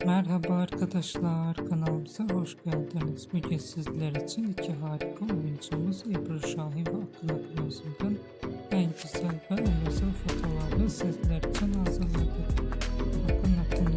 Merhaba arkadaşlar, kanalımıza hoş geldiniz. Bugün sizler için iki harika oyuncumuz Ebru Şahin ve Akın Akınözü'nden en güzel ve en özel fotoğrafları sizler için hazırladık. Akın